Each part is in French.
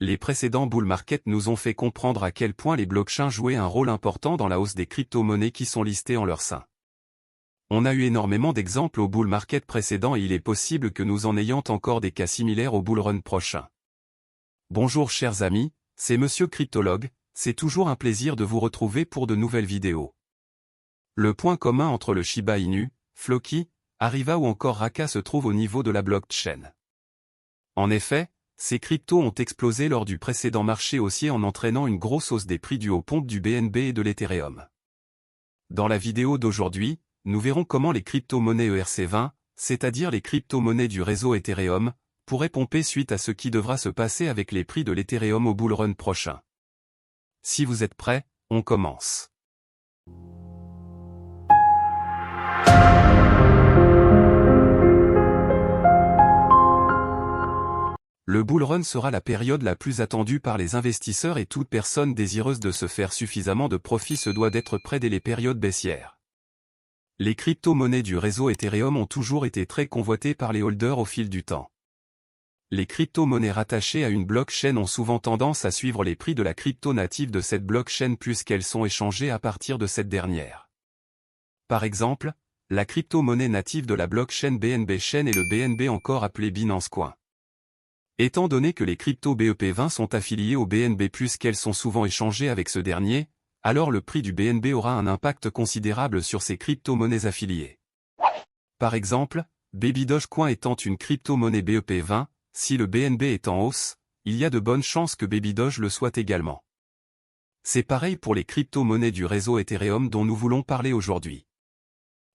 Les précédents bull market nous ont fait comprendre à quel point les blockchains jouaient un rôle important dans la hausse des crypto-monnaies qui sont listées en leur sein. On a eu énormément d'exemples au bull market précédent et il est possible que nous en ayons encore des cas similaires au bull run prochain. Bonjour chers amis, c'est Monsieur Cryptologue, c'est toujours un plaisir de vous retrouver pour de nouvelles vidéos. Le point commun entre le Shiba Inu, Floki, Arriva ou encore Raka se trouve au niveau de la blockchain. En effet, ces cryptos ont explosé lors du précédent marché haussier en entraînant une grosse hausse des prix dus aux pompes du BNB et de l'Ethereum. Dans la vidéo d'aujourd'hui, nous verrons comment les crypto-monnaies ERC20, c'est-à-dire les crypto-monnaies du réseau Ethereum, pourraient pomper suite à ce qui devra se passer avec les prix de l'Ethereum au bull run prochain. Si vous êtes prêts, on commence. Le bull run sera la période la plus attendue par les investisseurs et toute personne désireuse de se faire suffisamment de profit se doit d'être près des périodes baissières. Les crypto-monnaies du réseau Ethereum ont toujours été très convoitées par les holders au fil du temps. Les crypto-monnaies rattachées à une blockchain ont souvent tendance à suivre les prix de la crypto native de cette blockchain puisqu'elles sont échangées à partir de cette dernière. Par exemple, la crypto-monnaie native de la blockchain BNB Chain est le BNB encore appelé Binance Coin. Étant donné que les cryptos BEP20 sont affiliées au BNB puisqu'elles sont souvent échangées avec ce dernier, alors le prix du BNB aura un impact considérable sur ces crypto-monnaies affiliées. Par exemple, Baby Dogecoin étant une crypto-monnaie BEP20, si le BNB est en hausse, il y a de bonnes chances que Baby Doge le soit également. C'est pareil pour les crypto-monnaies du réseau Ethereum dont nous voulons parler aujourd'hui.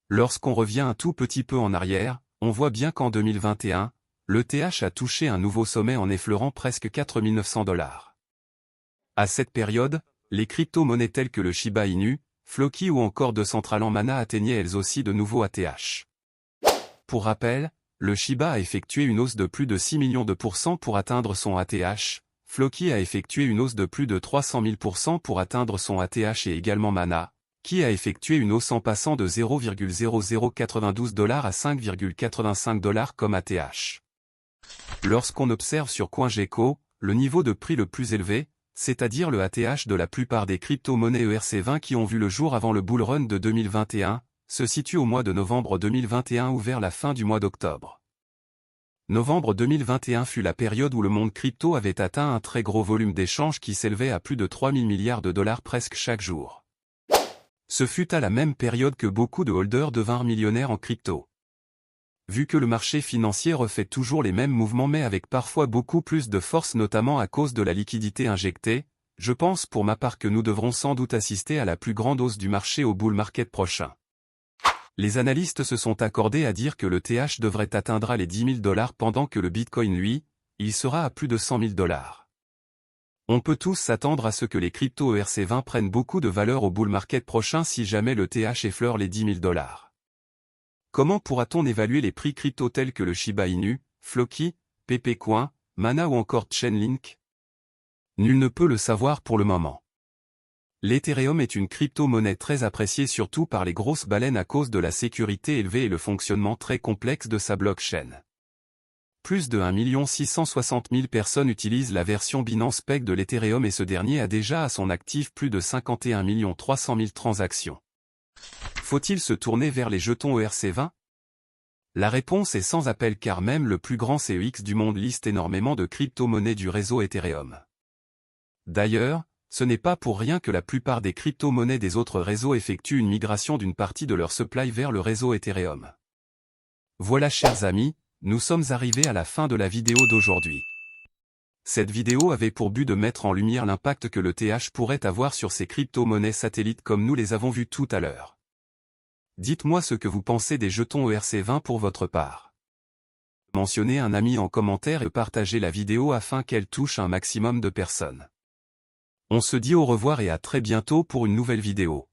Lorsqu'on revient un tout petit peu en arrière, on voit bien qu'en 2021, le TH a touché un nouveau sommet en effleurant presque 4 900 $. À cette période, les crypto-monnaies telles que le Shiba Inu, Floki ou encore Decentraland Mana atteignaient elles aussi de nouveaux ATH. Pour rappel, le Shiba a effectué une hausse de plus de 6 millions de % pour atteindre son ATH, Floki a effectué une hausse de plus de 300 000 % pour atteindre son ATH et également Mana, qui a effectué une hausse en passant de 0,0092 $ à 5,85 $ comme ATH. Lorsqu'on observe sur CoinGecko, le niveau de prix le plus élevé, c'est-à-dire le ATH de la plupart des crypto-monnaies ERC20 qui ont vu le jour avant le bull run de 2021, se situe au mois de novembre 2021 ou vers la fin du mois d'octobre. Novembre 2021 fut la période où le monde crypto avait atteint un très gros volume d'échanges qui s'élevait à plus de 3 000 milliards de dollars presque chaque jour. Ce fut à la même période que beaucoup de holders devinrent millionnaires en crypto. Vu que le marché financier refait toujours les mêmes mouvements mais avec parfois beaucoup plus de force notamment à cause de la liquidité injectée, je pense pour ma part que nous devrons sans doute assister à la plus grande hausse du marché au bull market prochain. Les analystes se sont accordés à dire que le TH devrait atteindre les 10 000 $ pendant que le Bitcoin lui, il sera à plus de 100 000 $. On peut tous s'attendre à ce que les cryptos ERC20 prennent beaucoup de valeur au bull market prochain si jamais le TH effleure les 10 000 $. Comment pourra-t-on évaluer les prix crypto tels que le Shiba Inu, Floki, Pepecoin, Mana ou encore Chainlink? Nul ne peut le savoir pour le moment. L'Ethereum est une crypto-monnaie très appréciée surtout par les grosses baleines à cause de la sécurité élevée et le fonctionnement très complexe de sa blockchain. Plus de 1 660 000 personnes utilisent la version Binance Peg de l'Ethereum et ce dernier a déjà à son actif plus de 51 300 000 transactions. Faut-il se tourner vers les jetons ERC20? La réponse est sans appel car même le plus grand CEX du monde liste énormément de crypto-monnaies du réseau Ethereum. D'ailleurs, ce n'est pas pour rien que la plupart des crypto-monnaies des autres réseaux effectuent une migration d'une partie de leur supply vers le réseau Ethereum. Voilà chers amis, nous sommes arrivés à la fin de la vidéo d'aujourd'hui. Cette vidéo avait pour but de mettre en lumière l'impact que le TH pourrait avoir sur ces crypto-monnaies satellites comme nous les avons vues tout à l'heure. Dites-moi ce que vous pensez des jetons ERC20 pour votre part. Mentionnez un ami en commentaire et partagez la vidéo afin qu'elle touche un maximum de personnes. On se dit au revoir et à très bientôt pour une nouvelle vidéo.